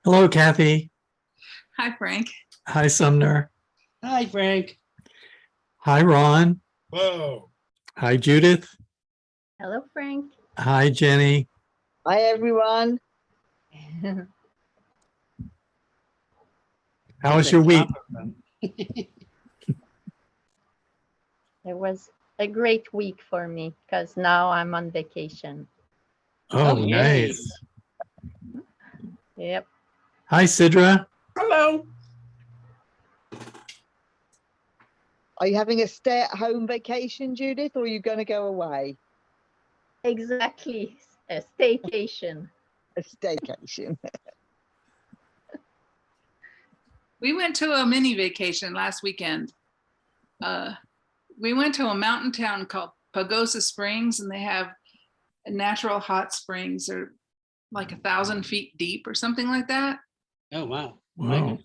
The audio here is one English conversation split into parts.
Hello, Kathy. Hi, Frank. Hi, Sumner. Hi, Frank. Hi, Ron. Whoa. Hi, Judith. Hello, Frank. Hi, Jenny. Hi, everyone. How was your week? It was a great week for me because now I'm on vacation. Oh, yay. nice. Yep. Hi, Sidra. Hello. Are you having a stay-at-home vacation, Judith, or are you going to go away? Exactly. A staycation. A staycation. We went to a mini vacation last weekend. We went to a mountain town called Pagosa Springs, and they have natural hot springs. They're like 1,000 feet deep or something like that. Oh, wow. Wow.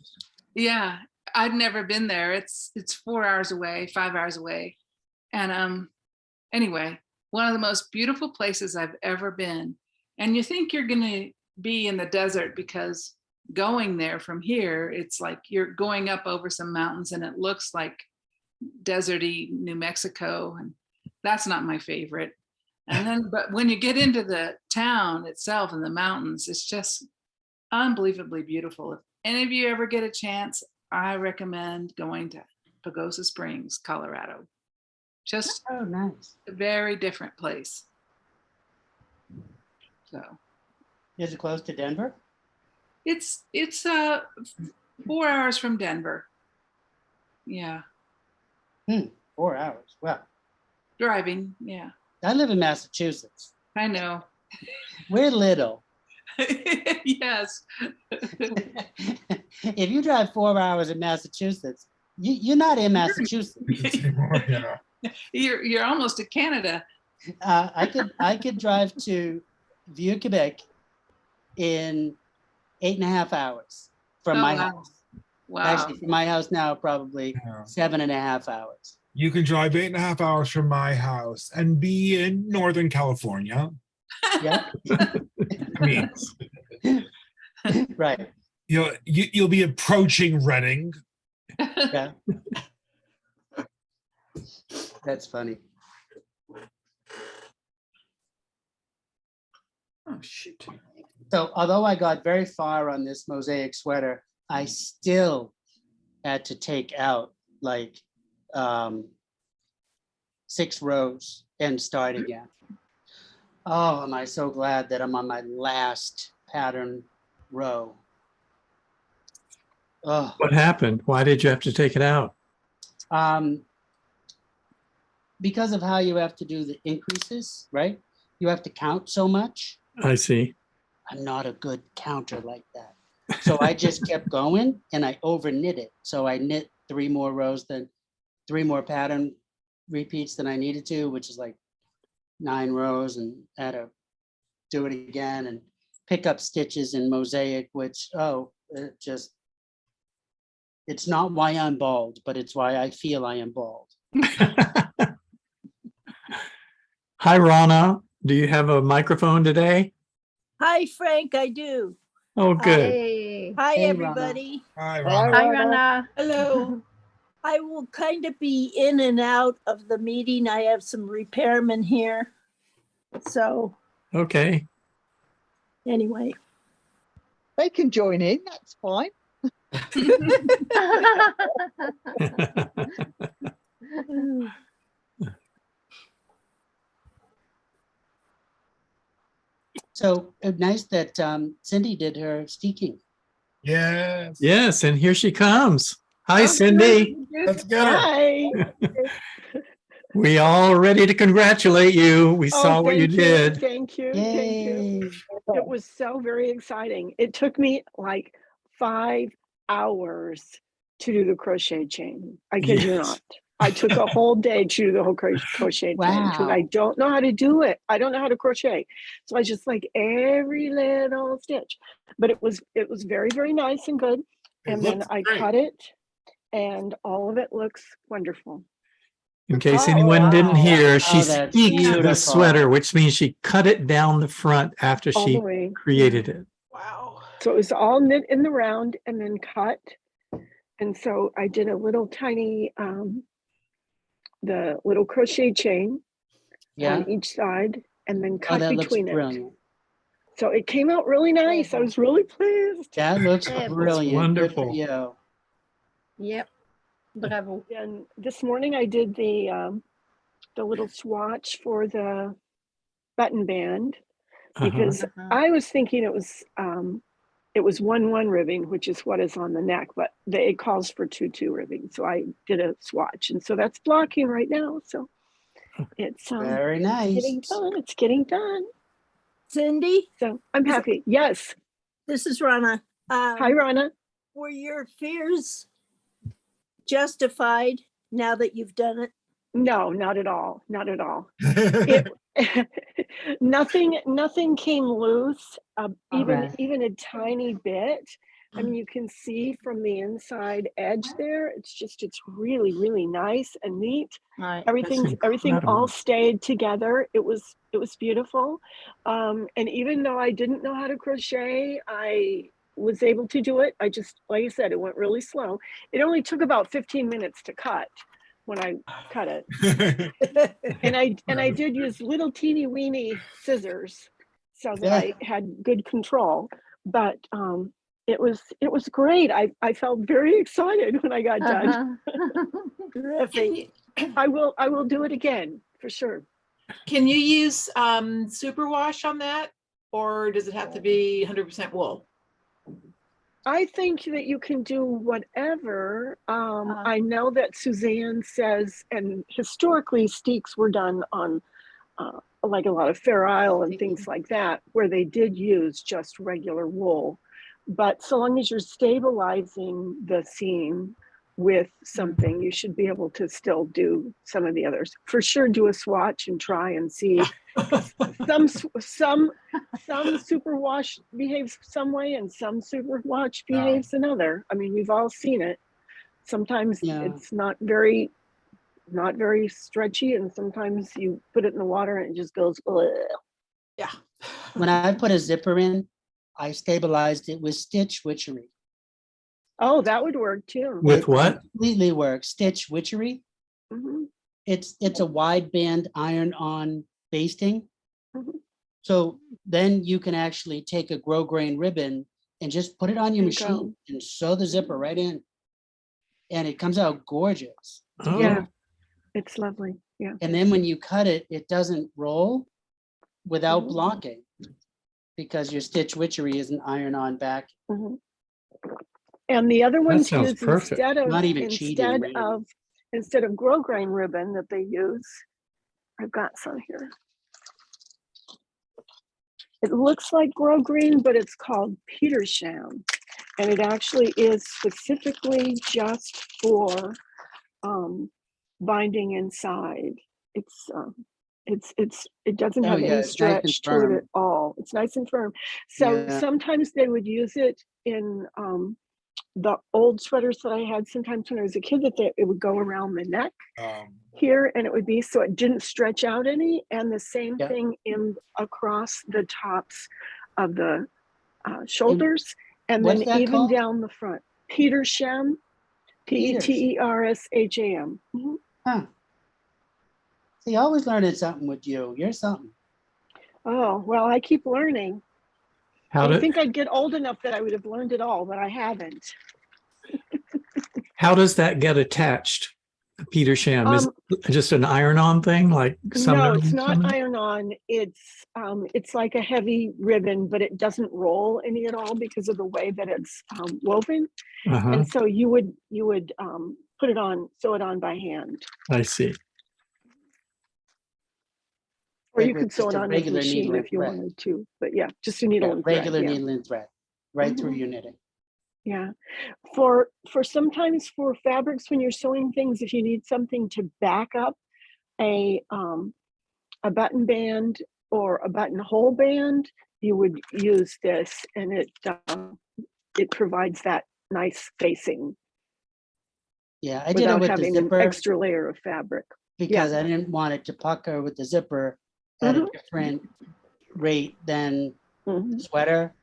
Yeah, I'd never been there. It's 4 hours away, 5 hours away. And anyway, one of the most beautiful places I've ever been. And you think you're going to be in the desert because going there from here, it's like you're going up over some mountains and it looks like deserty New Mexico. And that's not my favorite. And then, but when you get into the town itself and the mountains, it's just unbelievably beautiful. If any of you ever get a chance, I recommend going to Pagosa Springs, Colorado. Just Oh, nice. a very different place. So Is it close to Denver? it's 4 hours from Denver. Yeah, 4 hours. Well, driving. Yeah, I live in Massachusetts. I know. We're little. Yes. If you drive 4 hours in Massachusetts, you're not in Massachusetts. Yeah. You're almost to Canada. I could drive to Vieux, Quebec in 8.5 hours from Oh, my wow. house. Wow. Actually, from my house now, probably Yeah. 7.5 hours. You can drive 8.5 hours from my house and be in Northern California. Yeah, Means right. you'll be approaching Reading. Yeah. That's funny. Oh, shoot. So although I got very far on this mosaic sweater, I still had to take out like 6 rows and start again. Oh, am I so glad that I'm on my last pattern row. Oh, What happened? Why did you have to take it out? because of how you have to do the increases, right? You have to count so much. I see. I'm not a good counter like that. So I just kept going and I over knit it. So I knit 3 more rows, then 3 more pattern repeats than I needed to, which is like 9 rows, and had to do it again and pick up stitches in mosaic, which, it's not why I'm bald, but it's why I feel I am bald. Hi, Rana. Do you have a microphone today? Hi, Frank, I do. Oh, good. Hey. Hi, Hey, everybody. Hi, Hi, Ron. Hi, Rana. Rana. Hello. I will kind of be in and out of the meeting. I have some repairmen here. So Okay. anyway, They can join in, that's fine. So nice that Cindy did her steeking. Yes. Yes, and here she comes. Hi, Oh, Cindy. good. Let's get her. hi. We all ready to congratulate you. We Oh, saw what you thank did. Thank you. Thank you. Yay. It was so very exciting. It took me like 5 hours to do the crochet chain. I kid you Yes. not. I took a whole day to do the whole crochet chain because I Wow. don't know how to do it. I don't know how to crochet. So I just like every little stitch. But it was very, very nice and good. It And then looks I great. cut it and all of it looks wonderful. In case Oh, anyone didn't wow. hear, she that's steeked the beautiful. sweater, which means she cut it down the front after All the she way. created it. Wow. So it was all knit in the round and then cut. And so I did a little tiny, the little crochet chain Yeah. on each side and then Oh, cut that looks between it. brilliant. So it came out really nice. I was really pleased. That looks Yeah, that's brilliant. Good for wonderful. you. Yep. Bravo. And this morning I did the little swatch for the button band because Uh-huh. I was thinking it was 1-1 ribbing, which is what is on the neck, but it calls for 2-2 ribbing. So I did a swatch, and so that's blocking right now. So it's Very nice. getting done. It's getting done. Cindy, So I'm Is it- happy. Yes. this is Rana. Hi, Rana. Were your fears justified now that you've done it? No, not at all. Not at all. It, nothing came loose, Alright. even a tiny bit. I mean, you can see from the inside edge there. It's really, really nice and neat. Right. Everything incredible. all stayed together. It was beautiful. And even though I didn't know how to crochet, I was able to do it. I just, like I said, it went really slow. It only took about 15 minutes to cut when I cut it. And I did use little teeny weeny scissors so that I had good control. But it was great. I felt very excited when I got done. Uh-huh. Terrific. I will do it again for sure. Can you use superwash on that, or does it have to be 100% wool? I think that you can do whatever. I know that Suzanne says, and historically steaks were done on like a lot of Fair Isle and things like that, where they did use just regular wool. But so long as you're stabilizing the seam with something, you should be able to still do some of the others. For sure, do a swatch and try and see. Some superwash behaves some way and some superwash behaves another. I mean, we've all seen it. Sometimes it's not very stretchy, and sometimes you put it in the water and it just goes, ugh. Yeah. When I put a zipper in, I stabilized it with stitch witchery. Oh, that would work too. With what? Completely works. Stitch witchery. Mhm. It's a wide band iron-on basting. Mhm. So then you can actually take a grosgrain ribbon and just put it on your And machine go. and sew the zipper right in. And it comes out gorgeous. Oh, Yeah, it's lovely. Yeah. And then when you cut it, it doesn't roll without Mhm. blocking because your stitch witchery is an iron-on back. Mhm. And the other one to sounds use perfect. Not even cheating, really. instead of grosgrain ribbon that they use, I've got some here. It looks like grosgrain, but it's called Petersham, and it actually is specifically just for binding inside. It doesn't Oh, have yeah, any it's nice and stretch to it firm. at all. It's nice and firm. So Yeah. sometimes they would use it in the old sweaters that I had sometimes when I was a kid, that it would go around the neck here, and it would be so it didn't stretch out any, and the same Yeah. thing in across the tops of the shoulders, and what's then that even called? down the front. Petersham, Petersham. Mhm. Huh. See, always learning something with you. You're something. Oh, well, I keep learning. how I would did, think I'd get old enough that I would have learned it all, but I haven't. how does that get attached? Petersham, is it just an iron-on thing like some? No, it's not iron-on. It's like a heavy ribbon, but it doesn't roll any at all because of the way that it's woven. Uh-huh, And so you would put it on, sew it on by hand, I see. or Like you with could sew just it a on with a regular machine needle and if you thread. wanted to. But yeah, just a needle Yeah, and thread. regular Yeah. needle and thread, right through Mhm. your knitting. Yeah. For sometimes for fabrics, when you're sewing things, if you need something to back up a button band or a buttonhole band, you would use this, and it provides that nice facing Yeah, I did it without with the having an zipper extra layer of fabric. because I didn't want it to pucker with the zipper at a Mhm. different rate than Mhm. the sweater.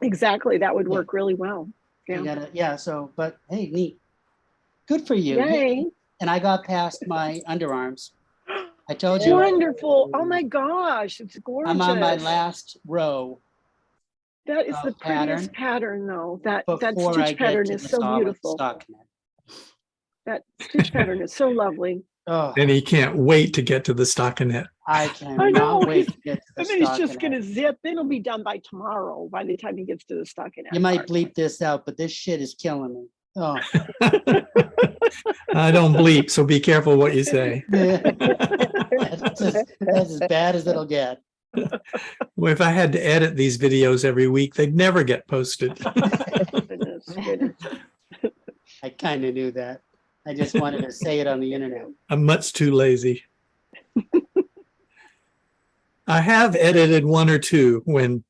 Exactly. That would Yeah. work really well. You Yeah. gotta, yeah, so, but hey, neat. Good for you. Yay. And I got past my underarms. I told you, Wonderful. Oh my gosh. It's gorgeous. I'm on my last row That is the of pattern prettiest pattern though. That before I stitch get pattern to is the so solid beautiful. stockinette. That stitch pattern is so lovely. Oh, And he can't wait to get to the stockinette. I I cannot know. wait to get to the And then he's just stockinette. gonna zip. It'll be done by tomorrow by the time he gets to the stockinette. You might part. bleep this out, but this shit is killing me. Oh, I don't bleep, so be careful what you say. that's as bad as it'll get. Well, if I had to edit these videos every week, they'd never get posted. Goodness. I kind of knew that. I just wanted to say it on the internet. I'm much too lazy. I have edited one or two when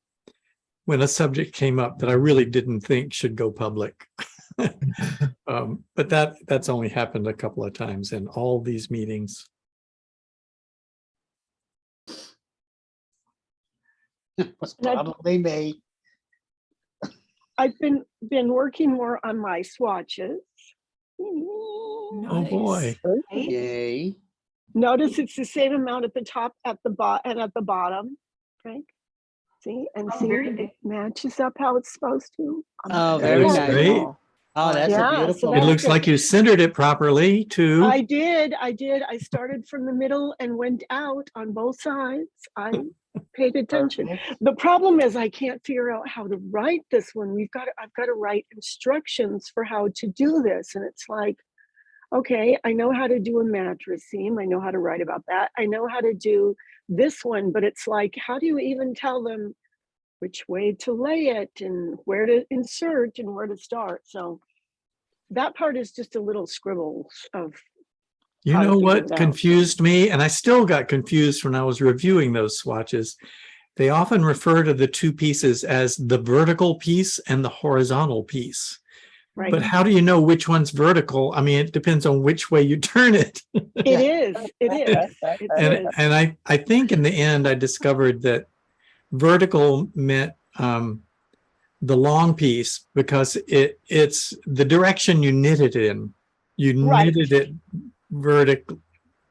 a subject came up that I really didn't think should go public. But that's only happened a couple of times in all these meetings. It was probably me. I've been working more on my swatches. Oh boy. Yay. Notice it's the same amount at the top, at the and at the bottom, Frank. See, and see, it matches up how it's supposed to. Oh, very looks nice. great. Oh, that's Yeah, a so beautiful. It that's looks good. like you centered it properly too. I did. I started from the middle and went out on both sides. I paid attention. Perfect. The problem is I can't figure out how to write this one. I've got to write instructions for how to do this. And it's like, okay, I know how to do a mattress seam. I know how to write about that. I know how to do this one, but it's like, how do you even tell them which way to lay it and where to insert and where to start? So that part is just a little scribbles of You how to know figure what it out. confused me? And I still got confused when I was reviewing those swatches. They often refer to the two pieces as the vertical piece and the horizontal piece. Right. But how do you know which one's vertical? I mean, it depends on which way you turn it. It is. It is. It is. And I think in the end, I discovered that vertical meant the long piece because it's the direction you knit it in. You Right. knitted it vertical.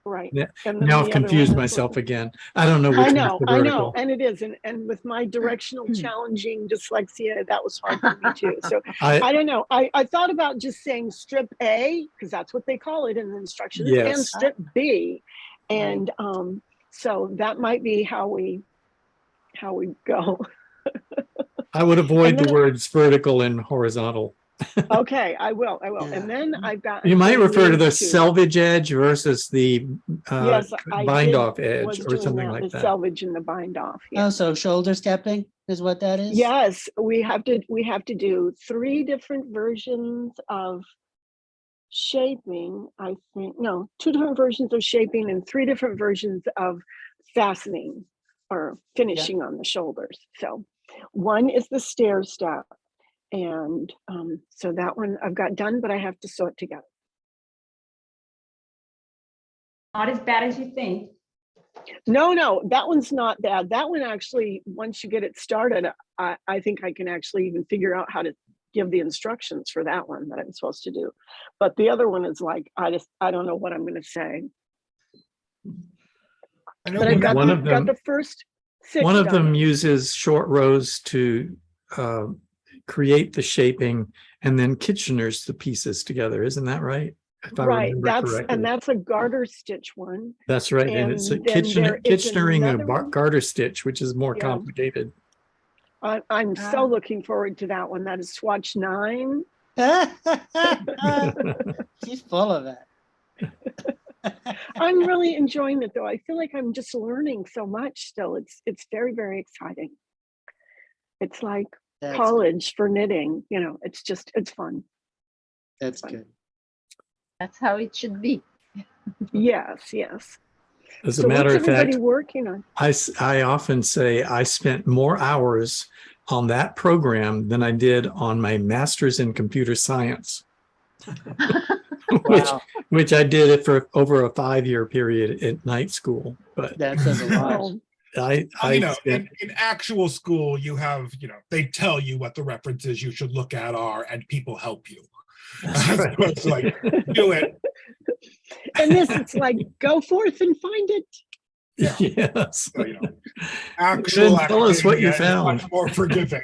Right. Yeah, And then now the I've other confused one is myself again. I don't know which I one's know, the I vertical. know, and it is, and with my directional challenging dyslexia, that was hard for me too. So I don't know. I thought about just saying strip A because that's what they call it in the instructions, and Yes. strip B, and so that might be how we go. I would avoid And the then- words vertical and horizontal. Okay, I will. Yeah. And then I've got. You might I'm refer to going the selvage edge versus the Yes, I bind did- off edge was or doing something that, like the that. selvage and the bind off. Oh, so shoulder stepping is what that is? Yes, we have to do 3 different versions of shaping, I think. No, 2 different versions of shaping and 3 different versions of fastening or finishing on the shoulders. So one is the stair step. And so that one I've got done, but I have to sew it together. Not as bad as you think. No, that one's not bad. That one actually, once you get it started, I think I can actually even figure out how to give the instructions for that one that I'm supposed to do. But the other one is like, I don't know what I'm going to say. I know But I've got, one of got them- the first 6 One of them done. uses short rows to create the shaping, and then Kitchener's the pieces together. Isn't that right? If I Right, remember correctly. that's a garter stitch one. That's right. And it's a and then there is Kitchenering a another one. garter stitch, which is more Yeah. complicated. I'm so looking forward to that one. That is swatch 9. She's full of it. I'm really enjoying it though. I feel like I'm just learning so much still. It's very, very exciting. It's like That's- college for knitting, it's fun. That's good. That's how it should be. Yes. As a So matter what's of fact, everybody working on? I often say I spent more hours on that program than I did on my master's in computer science, Wow, which I did it for over a 5-year period at night school. But that says a lot. Oh, You know, spent, in actual school, you have, they tell you what the references you should look at are, and people help you. that's As right. opposed to like, do it. And this, it's like, go forth and find it. Yeah. Yes. So, actual Tell us what you academia is found. much more forgiving.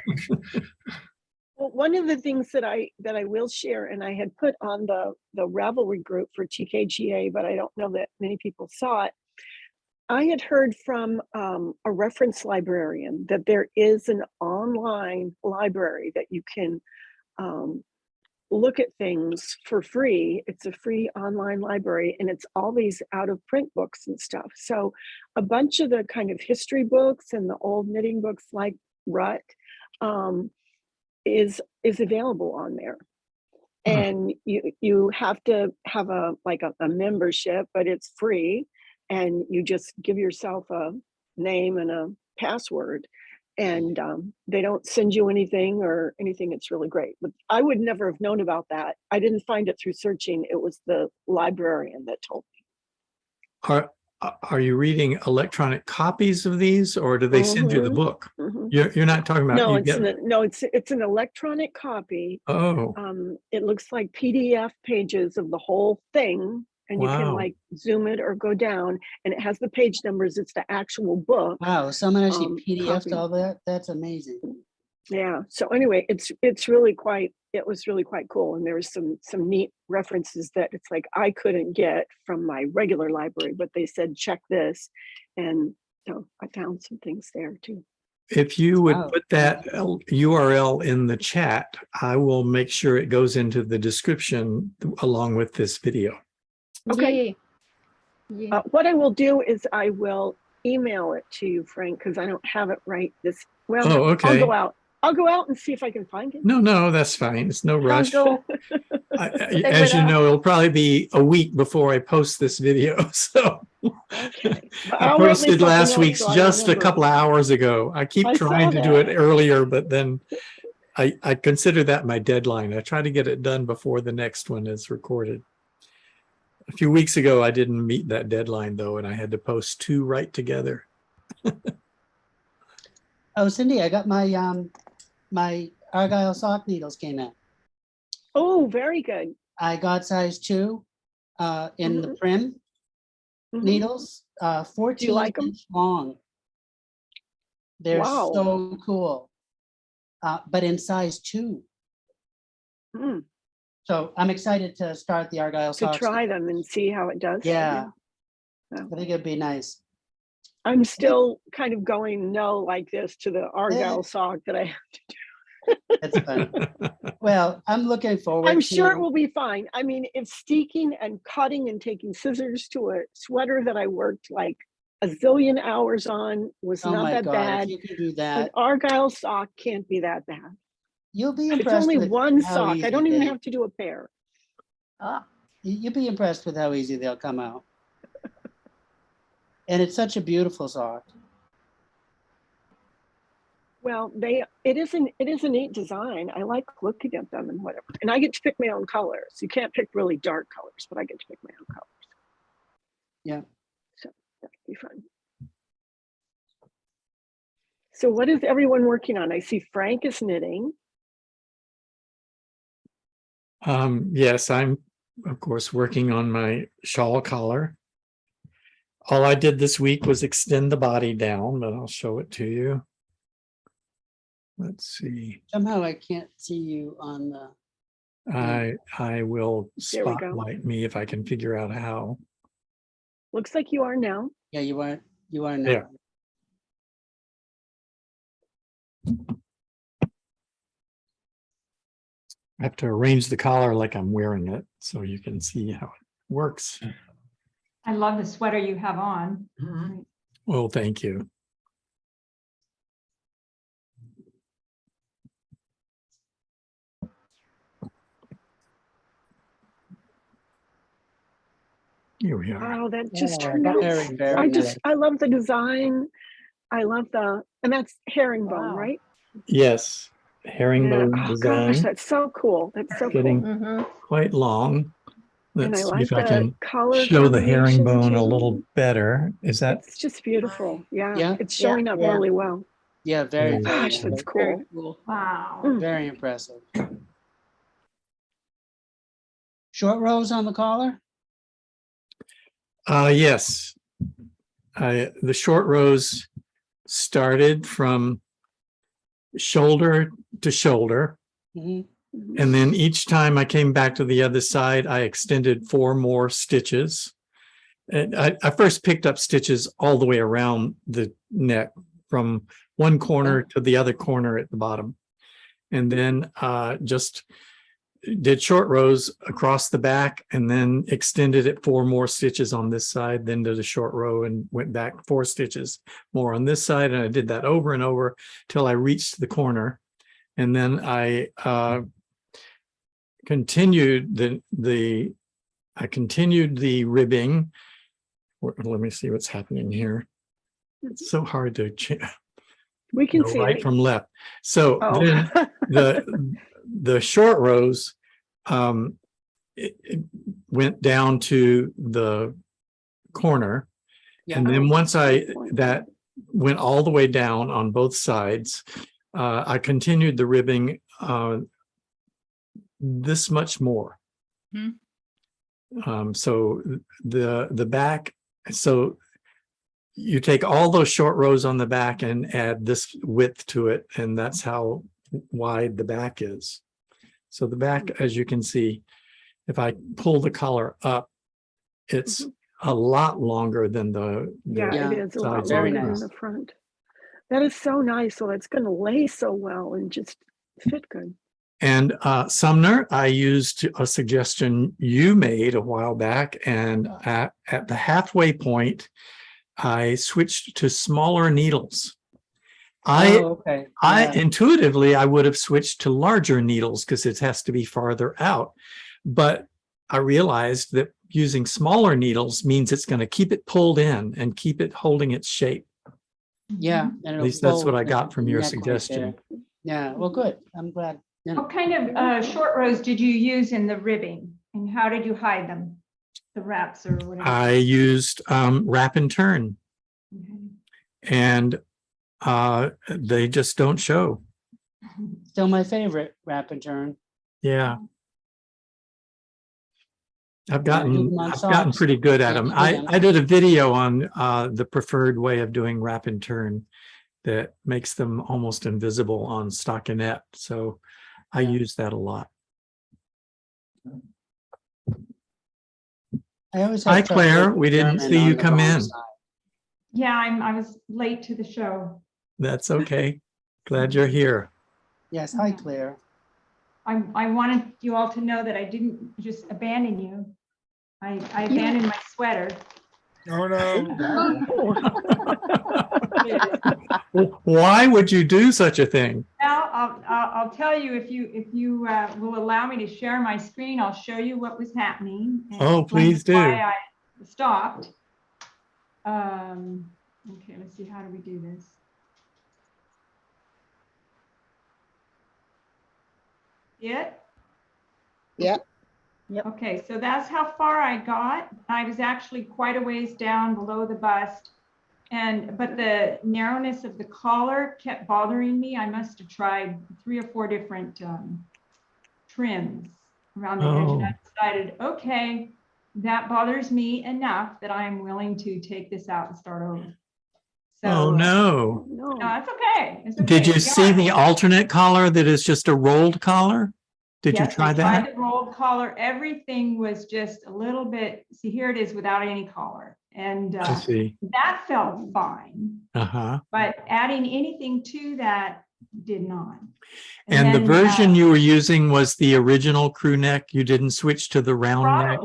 Well, one of the things that I will share, and I had put on the Ravelry group for TKGA, but I don't know that many people saw it. I had heard from a reference librarian that there is an online library that you can look at things for free. It's a free online library, and it's all these out of print books and stuff. So a bunch of the kind of history books and the old knitting books like Rut is available on there. And you have to have a membership, but it's free, and you just give yourself a name and a password, and they don't send you anything or anything. It's really great. But I would never have known about that. I didn't find it through searching. It was the librarian that told me. Are you reading electronic copies of these, or do they send you the book? You're not talking about No, you get. It's an electronic copy. Oh, It looks like PDF pages of the whole thing, and you can wow. like zoom it or go down, and it has the page numbers. It's the actual book. Wow, someone actually PDF'd copy. all that? That's amazing. Yeah. So anyway, it was really quite cool. And there was some neat references that it's like I couldn't get from my regular library, but they said, check this. And so I found some things there too. If you would Wow. put that URL in the chat, I will make sure it goes into the description along with this video. Okay. Yeah. What I will do is I will email it to you, Frank, because I don't have it right this. Well, Oh, okay. I'll go out and see if I can find it. No, that's fine. It's no rush. Go. As you know, it'll probably be a week before I post this video. So Okay. I posted last week's just a couple of hours ago. I keep trying to do it earlier, but then I consider that my deadline. I try to get it done before the next one is recorded. A few weeks ago, I didn't meet that deadline though, and I had to post 2 right together. Oh, Cindy, I got my my Argyle sock needles came in. Oh, very good. I got size 2 in the prim needles, 14 like 'em? inch long. They're Wow. so cool, but in size 2. So I'm excited to start the Argyle To socks. try them and see how it does. Yeah, Yeah. I think it'd be nice. I'm still kind of going no like this to the Argyle sock that I have to do. It's fun. Well, I'm looking forward. I'm sure it will be fine. I mean, if steeking and cutting and taking scissors to a sweater that I worked like a zillion hours on was Oh not my that God, bad. if you can do An that, Argyle sock can't be that bad. you'll be It's impressed only with one how sock. I easy don't even they- have to do a pair. You'll be impressed with how easy they'll come out. And it's such a beautiful sock. Well, it is a neat design. I like looking at them and whatever. And I get to pick my own colors. You can't pick really dark colors, but I get to pick my own colors. Yeah. So that'll be fun. So what is everyone working on? I see Frank is knitting. Yes, I'm of course working on my shawl collar. All I did this week was extend the body down, but I'll show it to you. Let's see. Somehow I can't see you on the. I will There we go. spotlight me if I can figure out how. Looks like you are now. Yeah, you are now. There. I have to arrange the collar like I'm wearing it so you can see how it works. I love the sweater you have on. Well, thank you. Here we are. Wow, that just Oh, turned out. very, very nice. I love the design. I love and that's herringbone, Wow. right? Yes, herringbone Oh design. gosh, that's so cool. That's so Getting cool. quite long. And I Let's see like if I the can color show the combination herringbone a too. little better. Is that, It's just beautiful. Yeah, Yeah. it's showing up Yeah. really well. Yeah, very, Very very Gosh, good. that's Very cool. cool. Wow. Mm. Very impressive. Short rows on the collar? yes. The short rows started from shoulder to shoulder. Mhm. And then each time I came back to the other side, I extended 4 more stitches. And I first picked up stitches all the way around the neck from one corner to the other corner at the bottom. And then just did short rows across the back and then extended it 4 more stitches on this side, then did a short row and went back 4 stitches more on this side. And I did that over and over till I reached the corner. And then I continued the ribbing. Let me see what's happening here. It's so hard to We can go see right it. from left. So Oh. then the short rows it went down to the corner. Yeah. And then once Good point. that went all the way down on both sides, I continued the ribbing this much more. So the back, so you take all those short rows on the back and add this width to it, and that's how wide the back is. So the back, as you can see, if I pull the collar up, it's a lot longer than the Yeah, Yeah, it is a lot sides are longer than nice. the front. That is so nice. So it's going to lay so well and just fit good. And Sumner, I used a suggestion you made a while back, and at the halfway point, I switched to smaller needles. Okay. I Yeah. intuitively, I would have switched to larger needles because it has to be farther out. But I realized that using smaller needles means it's going to keep it pulled in and keep it holding its shape. Yeah. and At it'll least that's what fold I got the from your neck right suggestion. there. Yeah, well, good. I'm glad. Yeah. What kind of short rows did you use in the ribbing? And how did you hide them? The wraps or whatever? I used wrap and turn, Okay. and they just don't show. Still my favorite, wrap and turn. Yeah. I've Yeah, even gotten on socks, pretty good at can't them. see 'em. I did a video on the preferred way of doing wrap and turn that makes them almost invisible on stockinette. So I Yeah. use that a lot. I always Hi, have trouble Claire. with We didn't German see on you the come wrong in. side. Yeah, I was late to the show. That's okay. Glad you're here. Yes, hi, Claire. I wanted you all to know that I didn't just abandon you. I abandoned my sweater. Oh, no. Why would you do such a thing? Well, I'll tell you if you will allow me to share my screen. I'll show you what was happening. and Oh, explain please do. Why I stopped. Okay, let's see. How do we do this? It. Yeah. Okay, so that's how far I got. I was actually quite a ways down below the bust. But the narrowness of the collar kept bothering me. I must have tried 3 or 4 different trims around the edge. And I decided, okay, that bothers me enough that I'm willing to take this out and start over. So, Oh, no. No. no, that's okay. It's okay. Did you We see got it. the alternate collar that is just a rolled collar? Did you Yes, try I that? tried the rolled collar. Everything was just a little bit, see, here it is without any collar. And I see. that felt fine. Uh-huh. But adding anything to that did not. And the then, version you were using was the original crew neck? You didn't switch to the round neck?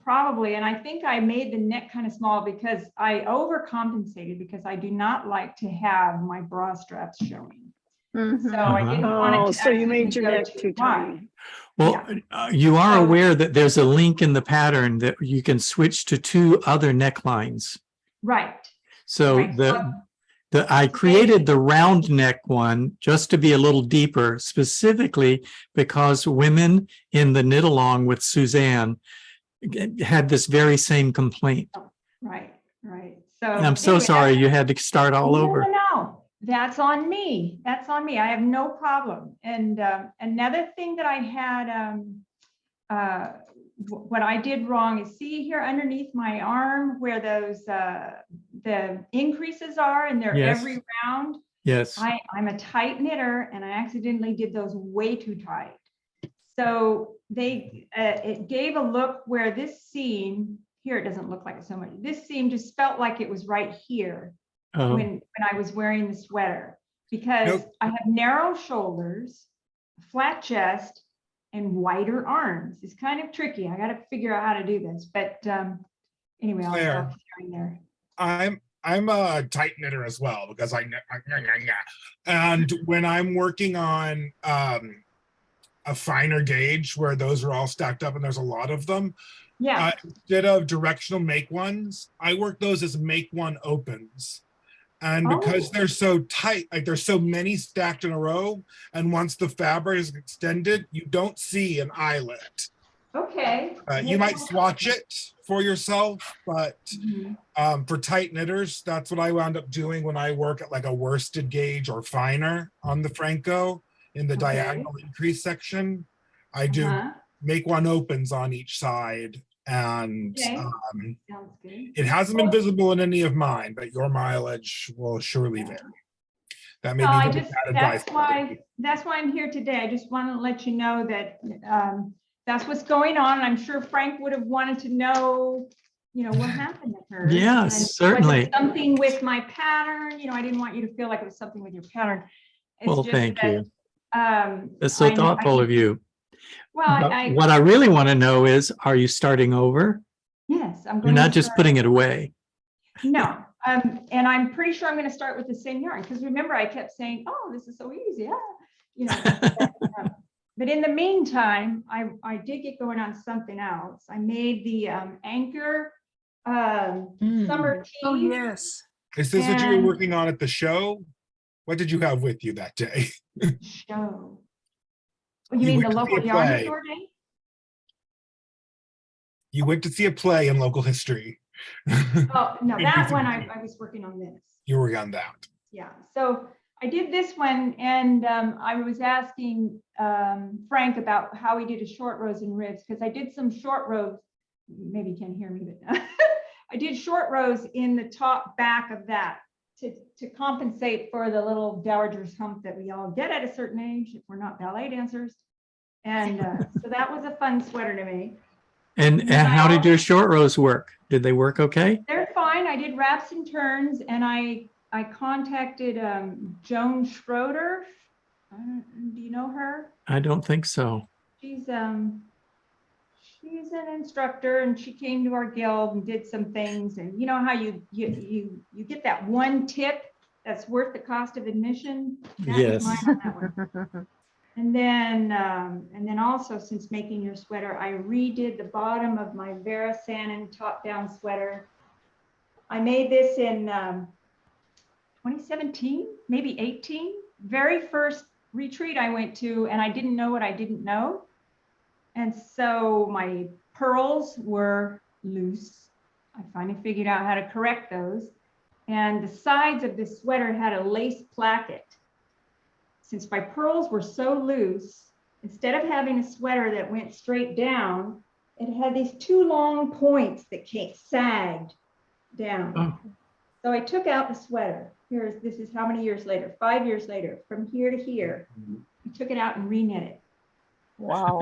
Probably. And I think I made the neck kind of small because I overcompensated because I do not like to have my bra straps showing. Mhm. So I didn't want it Oh, to so you made accidentally your go neck too wide. tiny. Well, you are So- aware that there's a link in the pattern that you can switch to 2 other necklines. Right. So Right. I created the round neck one just to be a little deeper, specifically because women in the knit along with Suzanne had this very same complaint. Right, right. So. And I'm so anyway, sorry you had to start all no, over. No, that's on me. That's on me. I have no problem. And another thing that I had, what I did wrong is see here underneath my arm where those the increases are, and they're Yes. every round. Yes. I'm a tight knitter, and I accidentally did those way too tight. So it gave a look where this seam here, it doesn't look like it so much. This seam just felt like it was right here when I was wearing the sweater, because I have narrow shoulders, flat chest, and wider arms. It's kind of tricky. I got to figure out how to do this, but anyway, I'll stop sharing there. I'm a tight knitter as well, because and when I'm working on a finer gauge where those are all stacked up and there's a lot of them, yeah, instead of directional make ones, I work those as make one opens. And because they're so tight, like there's so many stacked in a row, and once the fabric is extended, you don't see an eyelet. Okay. You might swatch it for yourself, but for tight knitters, that's what I wound up doing when I work at like a worsted gauge or finer on the Phrancko in the diagonal increase section. I do make one opens on each side, and sounds good. it hasn't been visible in any of mine, but your mileage will surely vary. That may be bad advice. That's why I'm here today. I just want to let you know that that's what's going on. I'm sure Frank would have wanted to know, what happened to her. Yes, certainly. Was it something with my pattern? I didn't want you to feel like it was something with your pattern. It's Well, just thank that, you. That's so thoughtful of you. Well, What I really want to know is, are you starting over? Yes, I'm going. You're not just putting it away. No, and I'm pretty sure I'm going to start with the same yarn, because remember I kept saying, "Oh, this is so easy," But in the meantime, I did get going on something else. I made the anchor summer tea. Oh, yes. Is this what you were working on at the show? What did you have with you that day? Show. Oh, you mean the local yarn store day? You went to see a play in local history. Oh, no, that one I was working on this. You were on that. Yeah, so I did this one, and I was asking Frank about how he did a short rows and ribs, because I did some short rows. Maybe you can't hear me, but I did short rows in the top back of that to compensate for the little dowager's hump that we all get at a certain age if we're not ballet dancers. And so that was a fun sweater to make. And how did your short rows work? Did they work okay? They're fine. I did wraps and turns, and I contacted Joan Schroeder. Do you know her? I don't think so. She's an instructor, and she came to our guild and did some things. And you know how you get that one tip that's worth the cost of admission? That Yes. was mine on that one. And then also, since making your sweater, I redid the bottom of my Vera Sanin top-down sweater. I made this in 2017, maybe 18. Very first retreat I went to, and I didn't know what I didn't know. And so my pearls were loose. I finally figured out how to correct those. And the sides of this sweater had a lace placket. Since my pearls were so loose, instead of having a sweater that went straight down, it had these two long points that sagged down. Oh. So I took out the sweater. This is how many years later? 5 years later, from here to here. I took it out and re-knit it. Wow.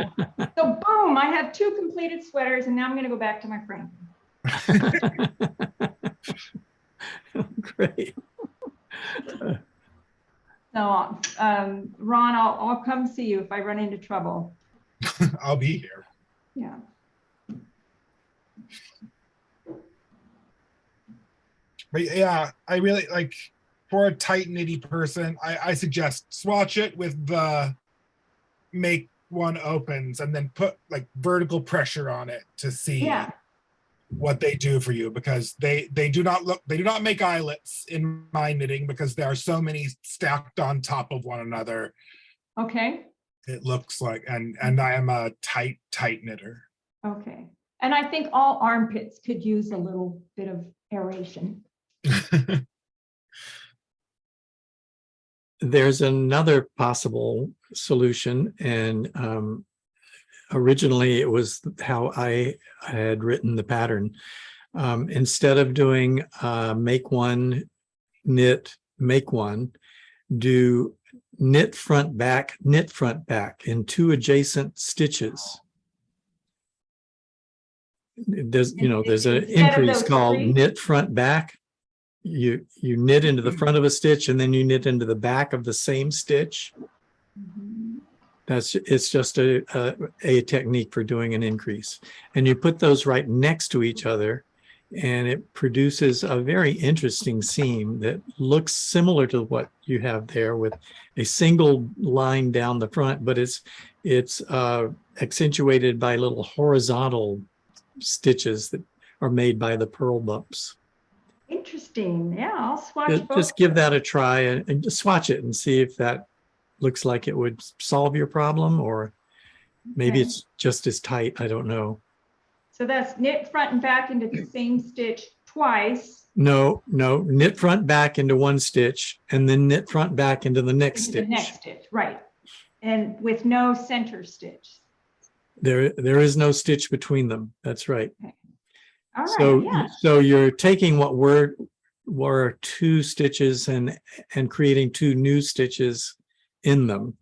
So boom, I have 2 completed sweaters, and now I'm going to go back to my friend. Great. So, Ron, I'll come see you if I run into trouble. I'll be here. Yeah. But yeah, I really like, for a tight knitty person, I suggest swatch it with the make one opens, and then put like vertical pressure on it to see what they do for you, because they do not make eyelets in my knitting, because there are so many stacked on top of one another. Okay. It looks like, and I am a tight knitter. Okay. And I think all armpits could use a little bit of aeration. There's another possible solution, and originally it was how I had written the pattern. Instead of doing make one, knit, make one, do knit front back in 2 adjacent stitches. There's there's an Instead of increase those called 3? knit front back. You knit into the front of a stitch, and then you knit into the back of the same stitch. It's just a technique for doing an increase, and you put those right next to each other, and it produces a very interesting seam that looks similar to what you have there, with a single line down the front, but it's accentuated by little horizontal stitches that are made by the purl bumps. Interesting. Yeah, I'll swatch both. Just give that a try and just swatch it and see if that looks like it would solve your problem, or maybe Okay. it's just as tight. I don't know. So that's knit front and back into the same stitch twice. No, knit front back into one stitch, and then knit front back into the next Into stitch. the next stitch, right. And with no center stitch. There is no stitch between them. That's right. All right, So, yeah. so you're taking what were 2 stitches and creating 2 new stitches in them.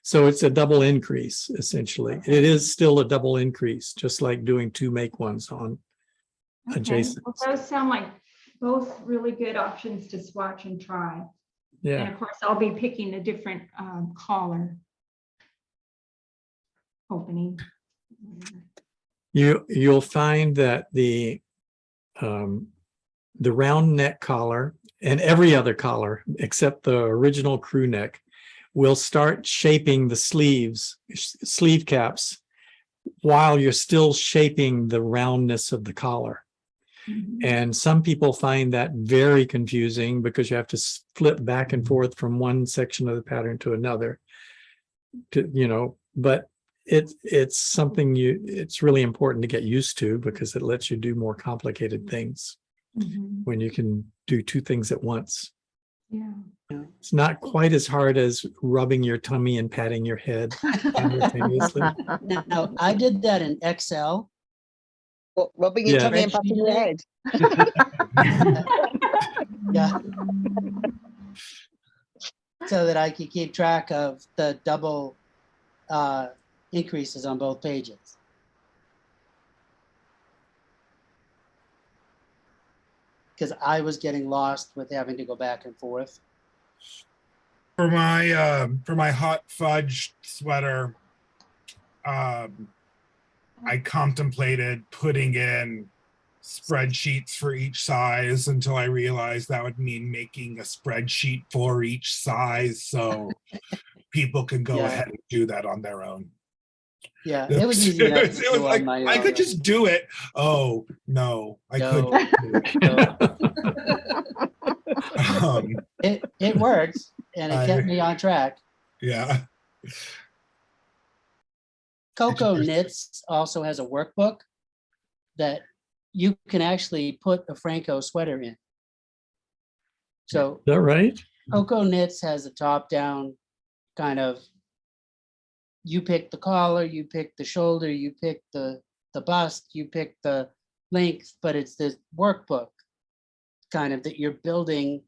So it's a double increase, essentially. It is still a double increase, just like doing 2 make ones on Okay. adjacent. Well, those sound like both really good options to swatch and try. And Yeah. of course, I'll be picking a different collar opening. You'll find that the round neck collar and every other collar except the original crew neck will start shaping the sleeve caps while you're still shaping the roundness of the collar. And some people find that very confusing because you have to flip back and forth from one section of the pattern to another, but it's something it's really important to get used to, because it lets you do more complicated things when you can do 2 things at once. Yeah. It's not quite as hard as rubbing your tummy and patting your head simultaneously. Now, I did that in Excel. What, rubbing your Yeah. tummy and patting your head? Yeah. So that I could keep track of the double increases on both pages. Because I was getting lost with having to go back and forth. For my hot fudge sweater, I contemplated putting in spreadsheets for each size until I realized that would mean making a spreadsheet for each size, so people can go Yeah. ahead and do that on their own. Yeah, it was easy enough to It was do on like, my own. I could just do it. Oh no, I No. couldn't. It worked, and it kept me on track. Yeah. Coco Knits also has a workbook that you can actually put a Phrancko sweater in. So Is that right? Coco Knits has a top-down kind of, you pick the collar, you pick the shoulder, you pick the bust, you pick the length, but it's this workbook kind of that you're building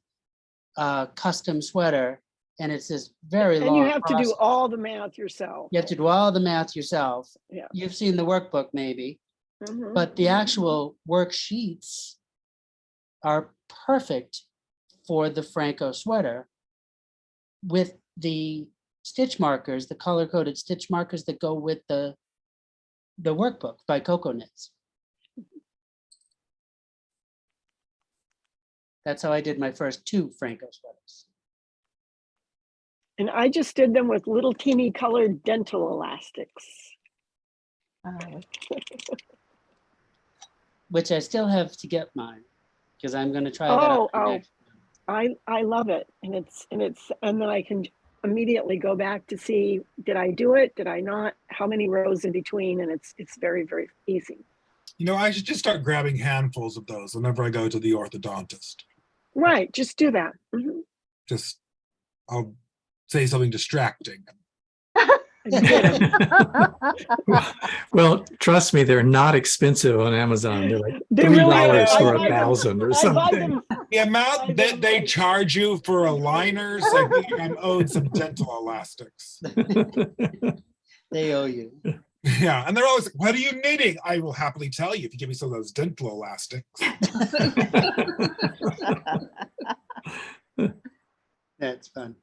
a custom sweater, and it's this very long And you have to do process. all the math yourself. You have to do all the math yourself. Yeah. You've seen the workbook maybe, Mhm. but the actual worksheets are perfect for the Phrancko sweater with the stitch markers, the color-coded stitch markers that go with the workbook by Coco Knits. That's how I did my first 2 Phrancko sweaters. And I just did them with little teeny colored dental elastics. Which I still have to get mine, because I'm going to try that out. I love it. And then I can immediately go back to see, did I do it? Did I not? How many rows in between? And it's very, very easy. You know, I should just start grabbing handfuls of those whenever I go to the orthodontist. Right, just do that. Mhm. Just, I'll say something distracting. And get 'em. Well, trust me, they're not expensive on Amazon. They're like They $3 really are. for I a buy them. 1,000 or I buy something. them. The amount that they charge you for aligners, I think I'm owed some dental elastics. They owe you. Yeah, and they're always like, what are you knitting? I will happily tell you if you give me some of those dental elastics. That's fun.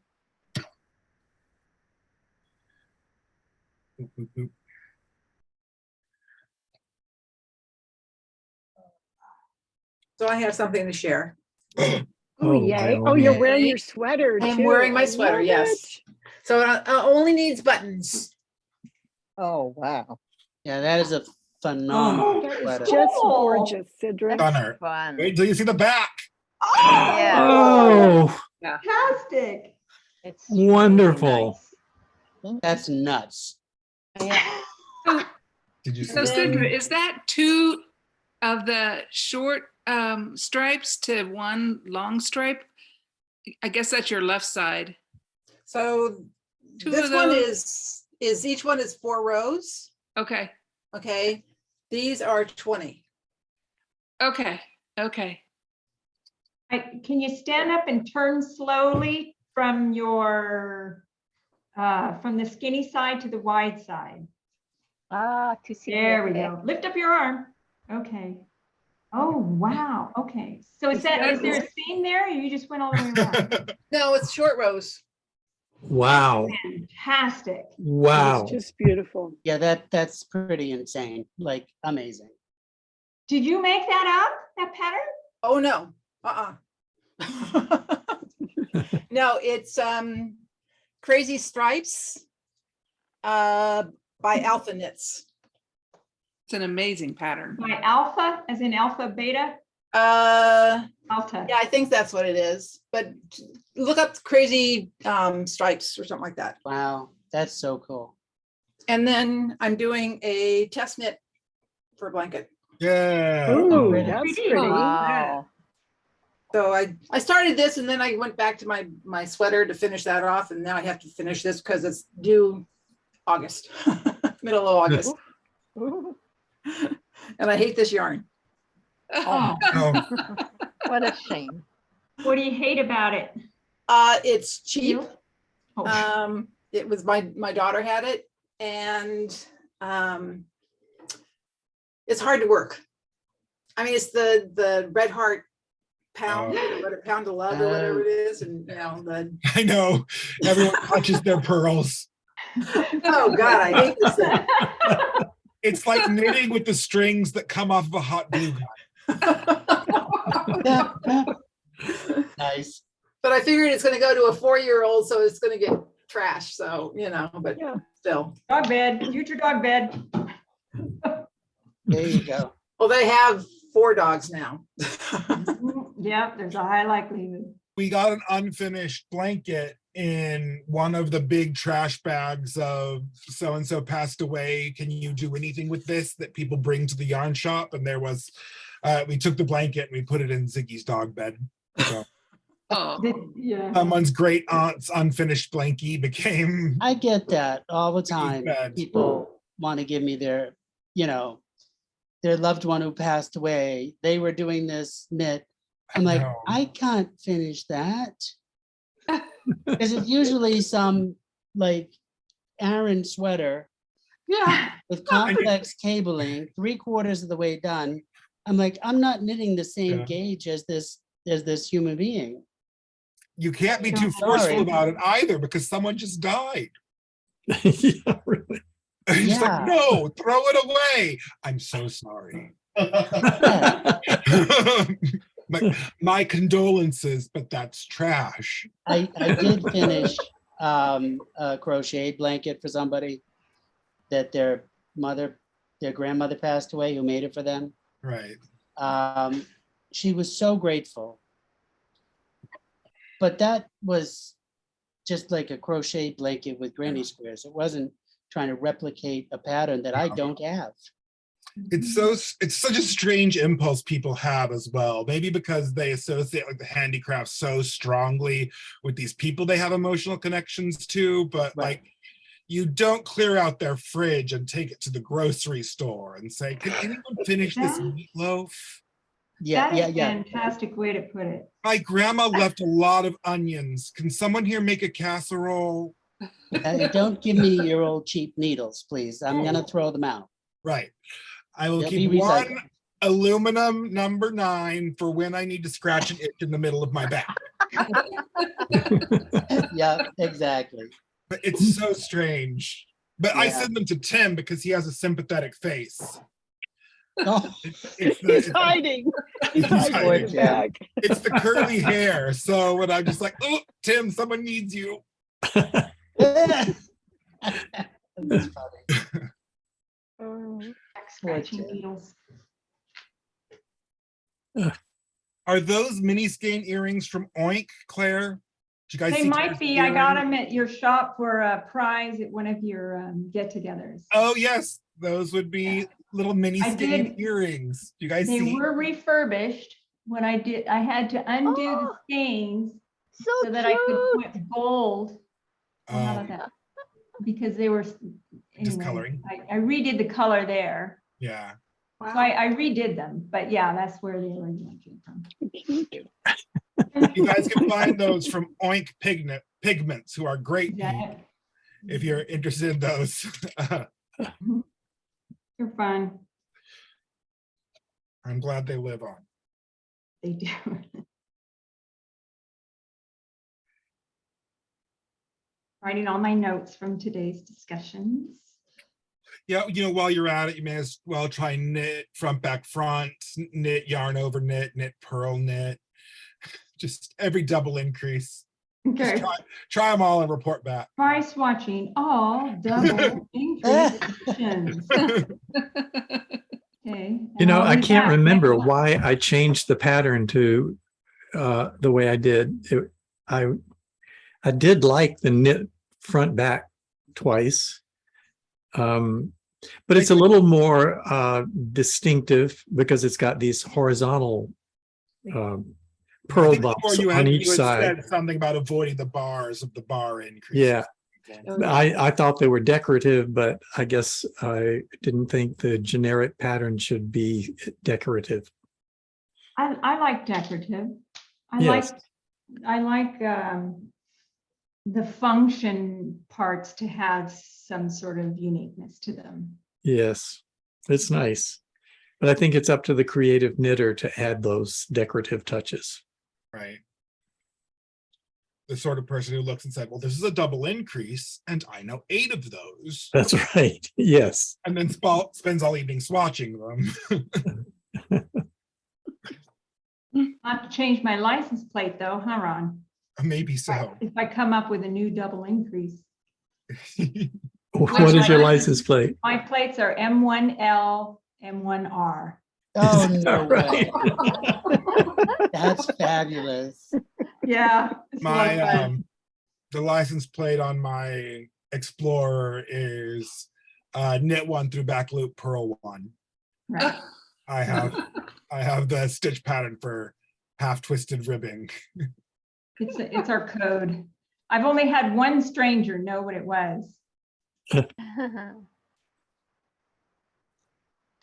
So I have something to share. Oh, Oh, yay. by all Oh, you're means. wearing your sweater I am too. wearing my I sweater, love yes. So it only needs buttons. Oh, wow. Yeah, that is a phenomenal it. That sweater. is just gorgeous, Cedric. Stunner. Fun. Wait until you see the back. Yeah, Oh, Fantastic. it's really wonderful. nice. That's nuts. Yeah. Did you see So And then- Sandra, is that two of the short stripes to one long stripe? I guess that's your left side. So Two this of one those. is each one is 4 rows. Okay. Okay. These are 20. Okay. Okay. Can you stand up and turn slowly from your, from the skinny side to the wide side? To see. There we okay. go. Lift up your arm. Okay. Oh, wow. Okay. So is there a seam there or you just went all the way around? No, it's short rows. Wow. Fantastic. Wow. It's just beautiful. Yeah, that's pretty insane. Like amazing. Did you make that up, that pattern? Oh, no. No, it's Crazy Stripes by Alpha Knits. It's an amazing pattern. By alpha, as in alpha, beta, Yeah, alpha. I think that's what it is. But look up Crazy Stripes or something like that. Wow, that's so cool. And then I'm doing a test knit for a blanket. Yeah. Ooh, pretty. that's Pretty. pretty. Wow. So I started this and then I went back to my sweater to finish that off. And now I have to finish this because it's due August, middle of August. Ooh, And I hate this yarn. Oh, No. what a shame. what do you hate about it? It's cheap. Oh, It was my daughter had it, and it's hard to work. I mean, it's the Red Heart pound, or pound of love, or whatever it is, and you know the. I know. Everyone clutches their pearls. Oh God, I hate this thing. It's like knitting with the strings that come off of a hot glue gun. Nice. But I figured it's going to go to a 4-year-old, so it's going to get trashed. So you know, but Yeah. still. dog bed, future dog bed. There you go. Well, they have 4 dogs now. Yep, there's a high likelihood. We got an unfinished blanket in one of the big trash bags of so-and-so passed away. Can you do anything with this that people bring to the yarn shop? And there was, we took the blanket and we put it in Ziggy's dog bed. So Oh, Yeah. someone's great aunt's unfinished blankie became, I get that all the time. bad. People want to give me their, their loved one who passed away. They were doing this knit. I'm like, know. I can't finish that. Because it's usually some like Aran sweater yeah. with complex cabling, 3/4 of the way done. I'm like, I'm not knitting the same Yeah. gauge as this human being. You can't be I'm too forceful sorry. about it either because someone just died. Yeah, really. He's Yeah. like, no, throw it away. I'm so sorry. My condolences, but that's trash. I did finish a crocheted blanket for somebody that their grandmother passed away, who made it for them. Right. She was so grateful. But that was just like a crocheted blanket with granny squares. It wasn't trying to replicate a pattern that I don't have. it's such a strange impulse people have as well. Maybe because they associate like the handicraft so strongly with these people they have emotional connections to, but Right. like you don't clear out their fridge and take it to the grocery store and say, can anyone finish this meatloaf? Yeah, That yeah, is a yeah. fantastic way to put it. My grandma left a lot of onions. Can someone here make a casserole? Don't give me your old cheap needles, please. I'm gonna throw them out. Right. I will They'll keep be one recycled. aluminum number 9 for when I need to scratch an itch in the middle of my back. Yeah, exactly. But it's so strange. But I Yeah. send them to Tim because he has a sympathetic face. Oh, It's He's the, hiding. He's He's hiding in hiding. the back. it's the curly hair. So when I'm just like, oh, Tim, someone needs you. that's funny. Oh. Scratching Tim. needles. Are those mini skein earrings from Oink, Claire? Did you guys They see might Claire's be. I got earring? them at your shop for a prize at one of your get-togethers. Oh, yes. Those would be little mini I skein did. earrings. Do you guys They see? were refurbished. When I did, I had to undo the Oh, skeins So so that I could cute. put gold out of that. Because they were, anyway, Discoloring. I redid the color there. Yeah. So I redid them, but yeah, that's where the original came from. You guys can find those from Oink Pigments, who are great Yeah, if you're interested in those. they're fun. I'm glad they live on. They do. Writing all my notes from today's discussions. Yeah, while you're at it, you may as well try knit front, back, front, knit, yarn over knit, knit, purl, knit. Just every double increase. Okay. Just try them all and report back. Try swatching all double increases. Okay. You know, I'll I be can't back remember next month. why I changed the pattern to the way I did. I did like the knit front back twice. But it's a little more distinctive because it's got these horizontal I pearl think bumps before you on had each side. said something about avoiding the bars of the bar increase. Yeah. I thought they were decorative, but I guess I didn't think the generic pattern should be decorative. I like decorative. Yes. I like the function parts to have some sort of uniqueness to them. Yes, it's nice. But I think it's up to the creative knitter to add those decorative touches. Right. The sort of person who looks and said, well, this is a double increase, and I know 8 of those. That's right. Yes. And then spends all evening swatching them. I have to change my license plate though, huh, Ron? Maybe so. If I come up with a new double increase. What is your license plate? My plates are M1L, M1R. Oh, no Right. way. That's fabulous. Yeah. it's a lot of My fun. the license plate on my Explorer is knit 1 through back loop purl 1. Right. I have the stitch pattern for half twisted ribbing. It's our code. I've only had one stranger know what it was.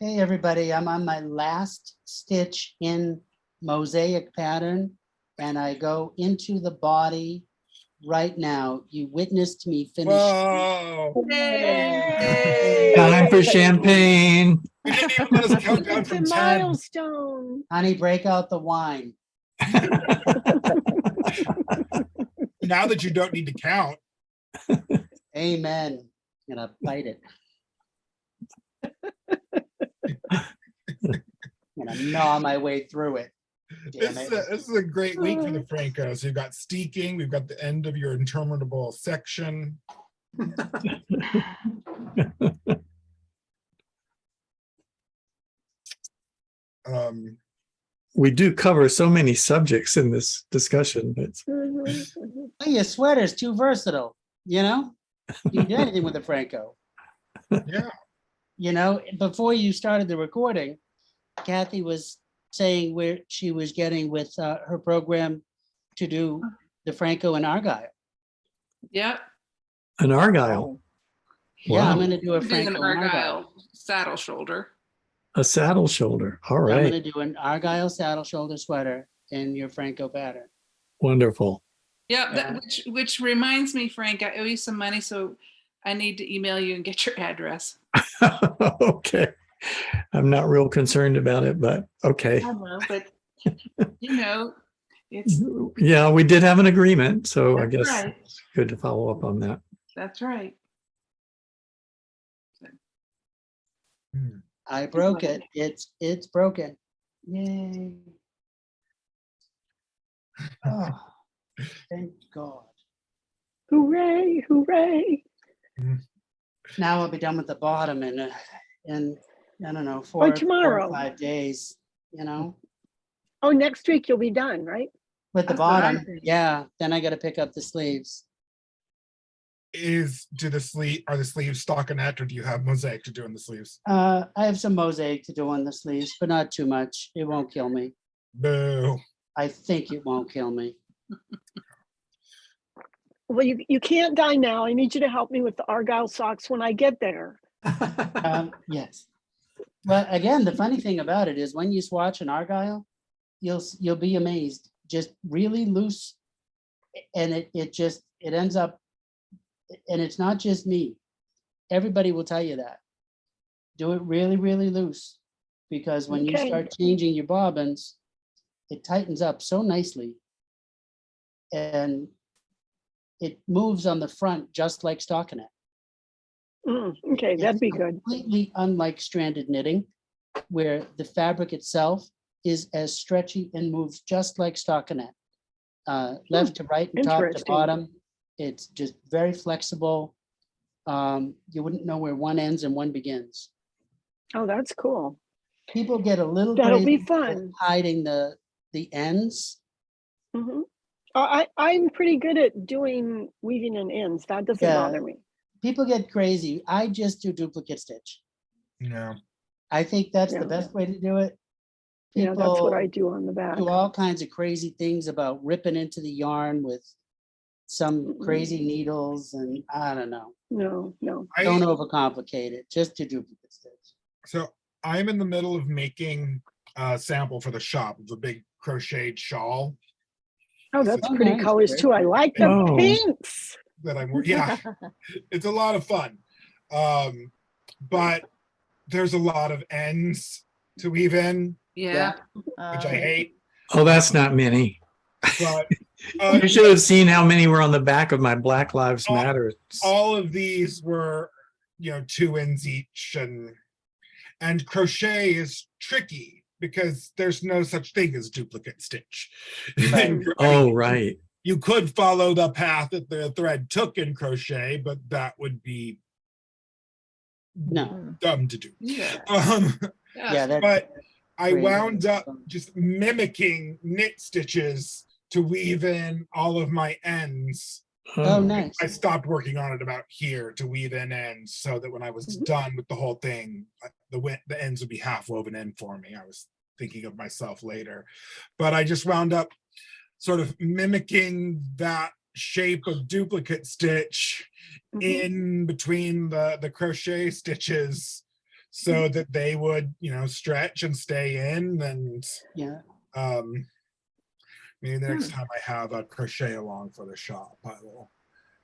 Hey, everybody, I'm on my last stitch in mosaic pattern, and I go into the body right now. You witnessed me finish. Whoa! Yay! Time for champagne. You didn't even let us count down It's a from 10. milestone. Honey, break out the wine. Now that you don't need to count. Amen. I'm gonna bite it. I'm gonna gnaw my way through it. Damn it. This is a great week for the Phrancos. You've got steeking, we've got the end of your interminable section. We do cover so many subjects in this discussion. It's Oh, your sweater's too versatile, you know? You can do anything with a Phrancko. Yeah. You know, before you started the recording, Kathy was saying where she was getting with her program to do the Phrancko and Argyle. Yep. An Argyle, Yeah, I'm Wow. gonna do a Be an Phrancko and Argyle. Argyle saddle shoulder. a saddle shoulder. All I'm right. gonna do an Argyle saddle shoulder sweater in your Phrancko pattern. Wonderful. Yep. Yeah. Which reminds me, Frank, I owe you some money, so I need to email you and get your address. Okay. I'm not real concerned about it, but okay. I know, but you know, it's Yeah, we did have an agreement, so I that's guess right. it's good to follow up on that. That's right. I broke it. It's broken. Yay. Oh, thank God. Hooray, hooray. Now I'll be done with the bottom in I don't know, By four or tomorrow. 5 days, you know, Oh, next week you'll be done, right? with the That's what I bottom. think. Yeah, then I gotta pick up the sleeves. Are the sleeves stockinette, or do you have mosaic to do in the sleeves? I have some mosaic to do on the sleeves, but not too much. It won't kill me. Boo. I think it won't kill me. Well, you can't die now. I need you to help me with the Argyle socks when I get there. Yes. But again, the funny thing about it is when you swatch an Argyle, you'll be amazed. Just really loose, and it ends up, and it's not just me. Everybody will tell you that. Do it really, really loose, because when you Okay. start changing your bobbins, it tightens up so nicely, and it moves on the front just like stockinette. Okay, that'd be It's good. completely unlike stranded knitting, where the fabric itself is as stretchy and moves just like stockinette. Left to right and top to Interesting. bottom. It's just very flexible. You wouldn't know where one ends and one begins. Oh, that's cool. People get a little That'll be crazy with fun. hiding the ends. Mhm. I'm pretty good at doing weaving in ends. That doesn't Yeah. bother me. People get crazy. I just do duplicate stitch. No. I think that's Yeah. the best way to do it. Yeah, that's what I People do on the back. do all kinds of crazy things about ripping into the yarn with some crazy needles, and I don't know. No. Don't overcomplicate it. Just do duplicate stitch. So I'm in the middle of making a sample for the shop of a big crocheted shawl Oh, that's Oh, pretty nice. colors Very too. I cool. like the Oh. pinks. that yeah, it's a lot of fun. But there's a lot of ends to weave in, Yeah. which I hate. Oh, that's not many. But You should have seen how many were on the back of my Black Lives Oh, Matter. all of these were, 2 ends each, and crochet is tricky because there's no such thing as duplicate stitch. Right. Oh, right. You could follow the path that the thread took in crochet, but that would be No. dumb to do. Yeah. Yeah, that's But I crazy. wound up just mimicking knit stitches to weave in all of my ends. Oh, nice. I stopped working on it about here to weave in ends, so that when I was done with the whole thing, the ends would be half woven in for me. I was thinking of myself later, but I just wound up sort of mimicking that shape of duplicate stitch in between the crochet stitches, so that they would, stretch and stay in. And Yeah. maybe the next time I have a crochet along for the shop, I will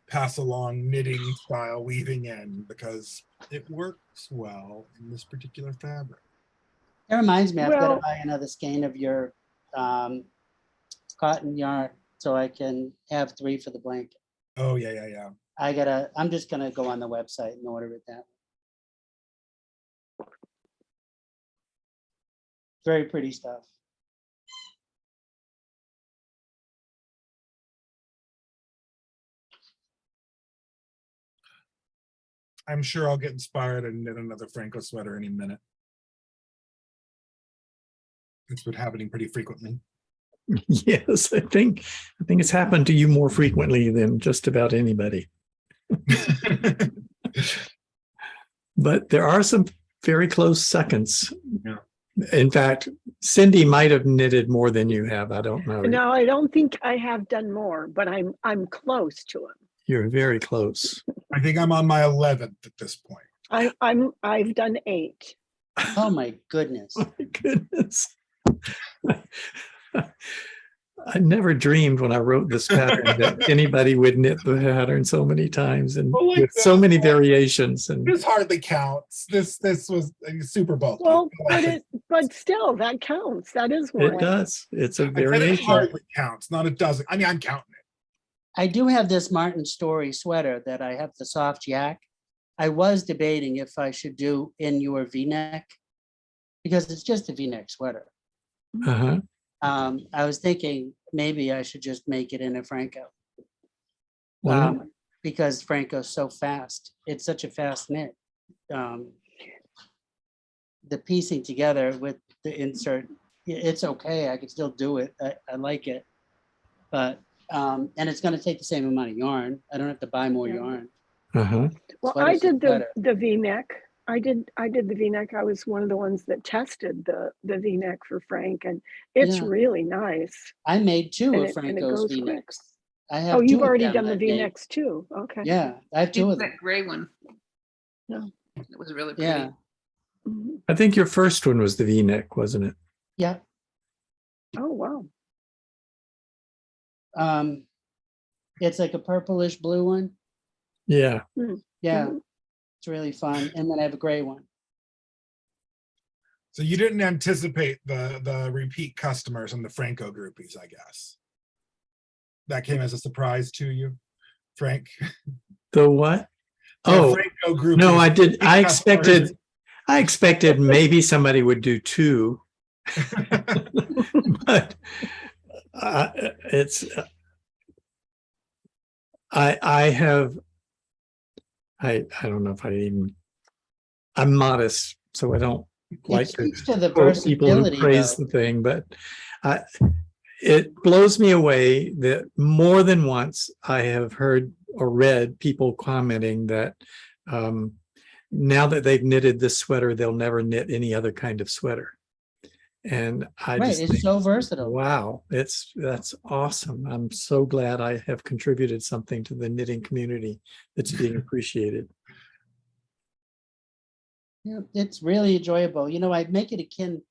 pass along knitting style weaving in, because it works well in this particular fabric. That reminds me, I've got Well- to buy another skein of your cotton yarn so I can have 3 for the blanket. Oh, yeah. I'm just gonna go on the website and order it that way. Very pretty stuff. I'm sure I'll get inspired and knit another Phrancko sweater any minute. It's been happening pretty frequently. Yes, I think it's happened to you more frequently than just about anybody. But there are some very close seconds. Yeah. In fact, Cindy might have knitted more than you have. I don't know. No, I don't think I have done more, but I'm close to him. You're very close. I think I'm on my 11th at this point. I've done 8. Oh my goodness. Oh my goodness. I never dreamed when I wrote this pattern that anybody would knit the pattern so many times and Well, like with so this, many variations. And This hardly counts. This was a super bulky. Well, but still, that counts. That is one. it does. It's a I said it variation. hardly counts, not a dozen. I mean, I'm counting it. I do have this Martin Story sweater that I have the soft yak. I was debating if I should do in your V-neck because it's just a V-neck sweater. Uh-huh. I was thinking maybe I should just make it in a Phrancko. Why not? Because Phrancko's so fast. It's such a fast knit. The piecing together with the insert, it's okay. I can still do it. I like it. But, and it's going to take the same amount of yarn. I don't have to buy more yarn. Uh-huh. Well, Sweaters I is did better. the V-neck. I did the V-neck. I was one of the ones that tested the V-neck for Frank, and it's Yeah. really nice. I made 2 And of it goes Phrancko's quick. V-necks. I have Oh, 2 you've of already them done the I've made. V-necks too. Okay. Yeah, I have 2 of them. That gray one. Yeah. It was really pretty. Yeah, Mhm. I think your first one was the V-neck, wasn't it? yeah. Oh, wow. It's like a purplish blue one. Yeah. Yeah, Mhm. it's really fun. And then I have a gray one. So you didn't anticipate the repeat customers and the Phrancko groupies, I guess. That came as a surprise to you, Frank. The what? The Oh, Phrancko groupies, no, I did. repeat I customers. expected maybe somebody would do 2, but it's, I have, I don't know if I'm modest, so I don't like It to speaks to the quote people who versatility praise though. the thing, but it blows me away that more than once I have heard or read people commenting that now that they've knitted this sweater, they'll never knit any other kind of sweater. And I Right, just it's think, so versatile. wow, that's awesome. I'm so glad I have contributed something to the knitting community that's being appreciated. Yeah, it's really enjoyable. You know, I make it akin.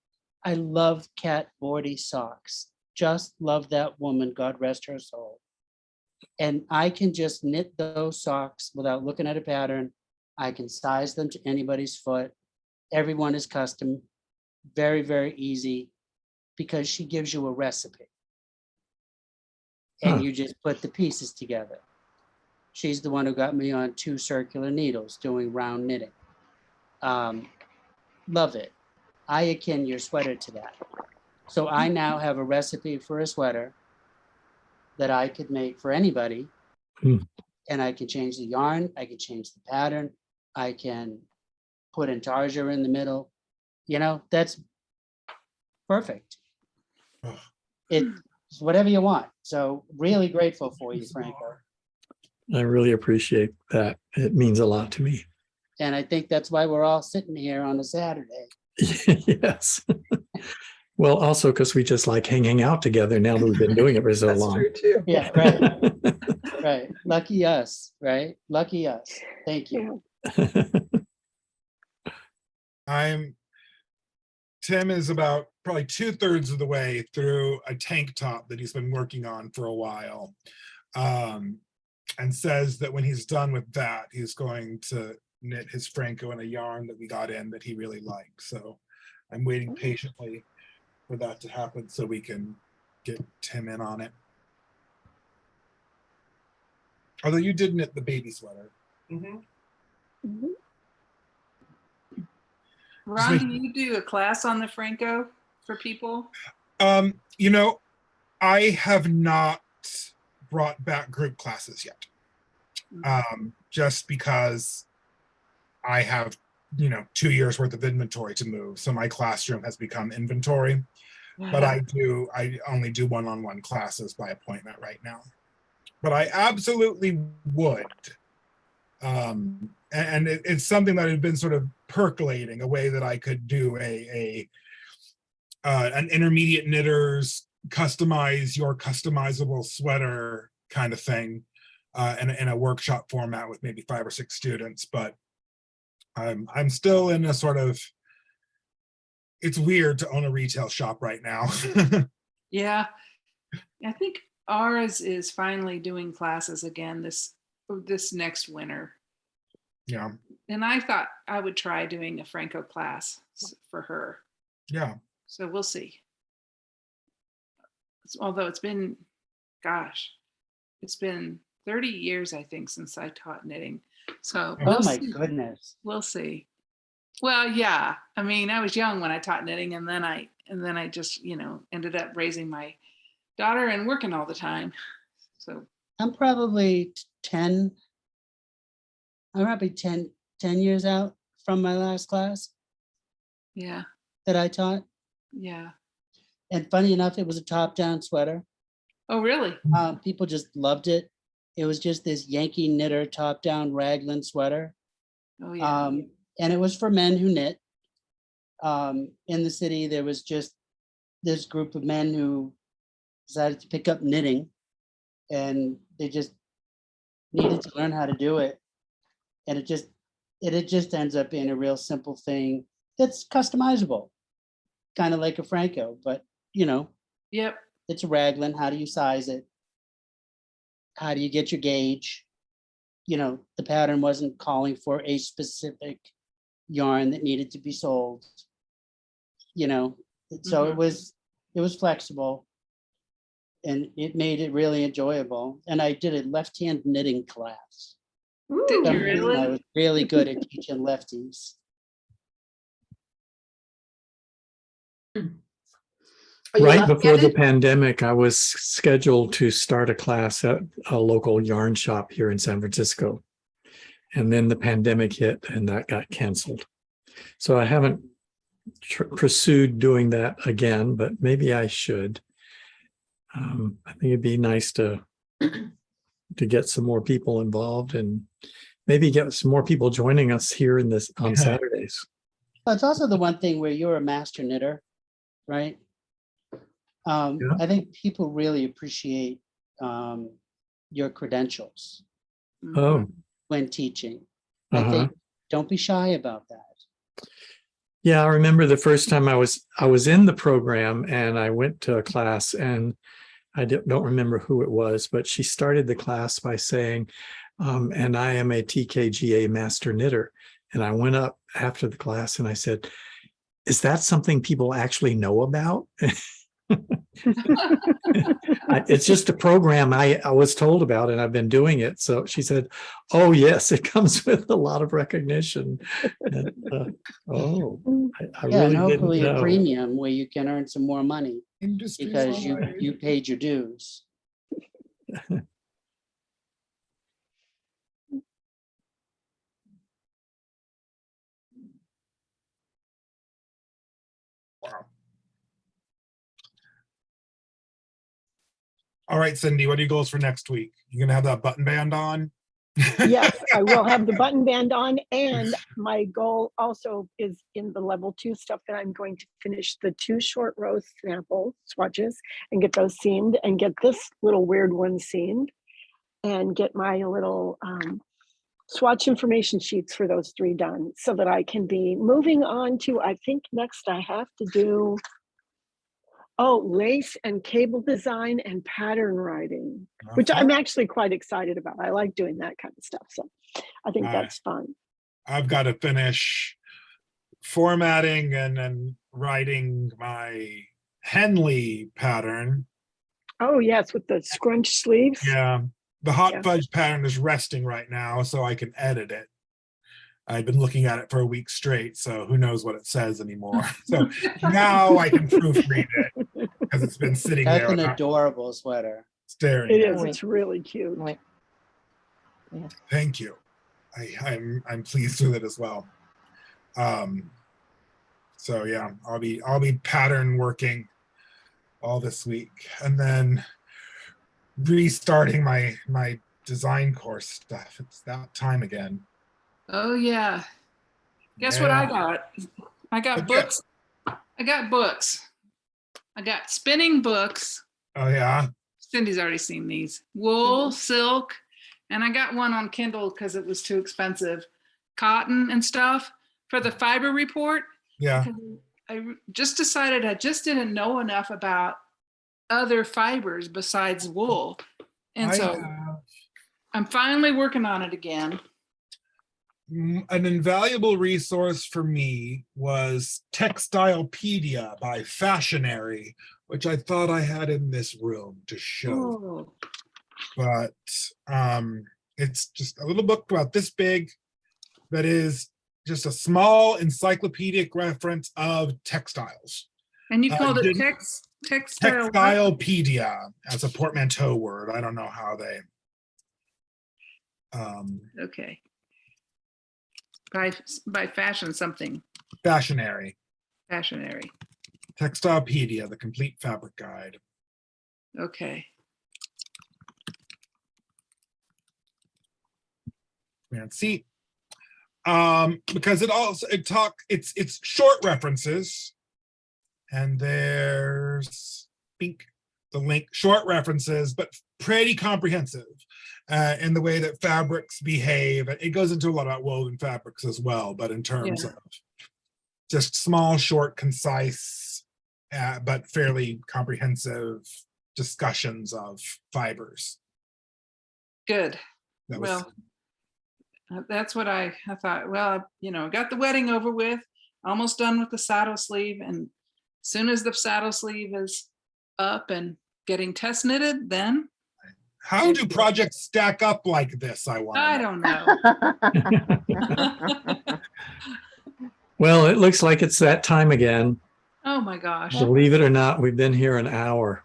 I love Kat Bordy socks. Just love that woman, God rest her soul. And I can just knit those socks without looking at a pattern. I can size them to anybody's foot. Everyone is custom. Very, very easy because she gives you a recipe. And Huh. you just put the pieces together. She's the one who got me on 2 circular needles doing round knitting. Love it. I akin your sweater to that. So I now have a recipe for a sweater that I could make for anybody. Hmm. And I can change the yarn, I can change the pattern, I can put intarsia in the middle. You know, that's perfect. Ugh. It's whatever you want. So really grateful for you, Phrancko. I really appreciate that. It means a lot to me. And I think that's why we're all sitting here on a Saturday. Yes. Well, also because we just like hanging out together now that we've been doing it for so That's long. true too. Yeah, right, right. Lucky us, right? Lucky us. Thank you. Tim is about probably 2/3 of the way through a tank top that he's been working on for a while. And says that when he's done with that, he's going to knit his Phrancko in a yarn that we got in that he really likes. So I'm waiting patiently for that to happen so we can get Tim in on it. Although you did knit the baby sweater. Mhm. Ron, do you do a class on the Phrancko for people? You know, I have not brought back group classes yet. Just because I have, 2 years worth of inventory to move. So my classroom has become inventory, but I only do one-on-one classes by appointment right now. But I absolutely would and it's something that had been sort of percolating, a way that I could do an intermediate knitters customize your customizable sweater kind of thing, in a workshop format with maybe 5 or 6 students. But I'm still in a sort of, it's weird to own a retail shop right now. Yeah, I think ours is finally doing classes again this next winter. Yeah. And I thought I would try doing a Phrancko class for her. Yeah. So we'll see. Although it's been, gosh, it's been 30 years, I think, since I taught knitting. So Oh my goodness. We'll see. Well, yeah. I mean, I was young when I taught knitting, and then I just, ended up raising my daughter and working all the time. So I'm probably 10 years out from my last class yeah, that I taught. yeah. And funny enough, it was a top-down sweater. Oh, really? People just loved it. It was just this Yankee knitter top-down raglan sweater. Oh, yeah. And it was for men who knit. In the city, there was just this group of men who decided to pick up knitting, and they just needed to learn how to do it. And it just ends up being a real simple thing that's customizable, kind of like a Phrancko, but Yep. it's a raglan. How do you size it? How do you get your gauge? The pattern wasn't calling for a specific yarn that needed to be sold. So it was flexible, and it made it really enjoyable. And I did a left-hand knitting class. Did For you some reason, really? I was really good at teaching lefties. Are you Right before the left-handed? pandemic, I was scheduled to start a class at a local yarn shop here in San Francisco. And then the pandemic hit and that got canceled. So I haven't pursued doing that again, but maybe I should. I think it'd be nice to get some more people involved and maybe get some more people joining us here on Saturdays. But it's also the one thing where you're a master knitter, right? Yeah. I think people really appreciate your credentials Oh, when teaching. uh-huh. I think don't be shy about that. Yeah, I remember the first time I was in the program and I went to a class, and I don't remember who it was, but she started the class by saying, and I am a TKGA master knitter. And I went up after the class and I said, is that something people actually know about? It's just a program I was told about, and I've been doing it. So she said, oh yes, it comes with a lot of recognition. And, I Yeah, really and hopefully didn't a know. premium where you can earn some more money Industry because wide. you paid your dues. Wow. All right, Cindy, what are your goals for next week? You gonna have that button band on? Yes, I will have the button band on, and my goal also is in the level 2 stuff that I'm going to finish the 2 short row sample swatches and get those seamed, and get this little weird one seamed, and get my little swatch information sheets for those 3 done, so that I can be moving on to, I think next I have to do lace and cable design and pattern writing, which I'm actually quite excited about. I like doing that kind of stuff. So I think that's fun. I've got to finish formatting and writing my Henley pattern. Oh yes, with the scrunch sleeves. Yeah, the hot Yeah. fudge pattern is resting right now, so I can edit it. I've been looking at it for a week straight, so who knows what it says anymore. So now I can proofread it because it's been sitting That's there an and I'm adorable sweater. staring. It at is. It's really cute. Thank you. I'm pleased with it as well. So yeah, I'll be pattern working all this week, and then restarting my design course stuff. It's that time again. Oh, yeah. Guess what I Yeah. got? I got What'd you get? books. I got books. I got spinning books. Oh yeah. Cindy's already seen these. Wool, silk, and I got one on Kindle because it was too expensive. Cotton and stuff for the fiber report. Yeah. I just decided I just didn't know enough about other fibers besides wool. And I so have I'm finally working on it again. an invaluable resource for me was Textilepedia by Fashionary, which I thought I had in this room to show. Oh, But it's just a little book about this big that is just a small encyclopedic reference of textiles. and you called it didn't- textile. Textilepedia as a portmanteau word. I don't know how they Okay. By fashion something. Fashionary. Fashionary. Textilepedia, the complete fabric guide. Okay. Fancy. Because it's short references, and there's the link, short references, but pretty comprehensive in the way that fabrics behave. It goes into a lot about woven fabrics as well, but in terms of just small, short, concise, but fairly comprehensive discussions of fibers. Good. That was, Well, that's what I thought. Well, got the wedding over with, almost done with the saddle sleeve. And as soon as the saddle sleeve is up and getting test knitted, then how do projects stack up like this? I want. I don't know. Well, it looks like it's that time again. Oh my gosh, Believe it or not, we've been here an hour.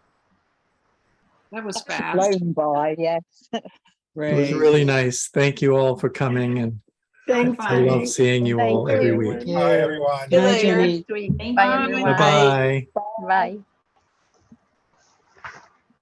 that was fast. Blown by, yes. It was really nice. Thank you all for coming, and Thank I love seeing you all every week. Thank you. Bye, everyone. Good night, See you Jenny. next week. Thank Bye, you. everyone. Bye-bye. Bye.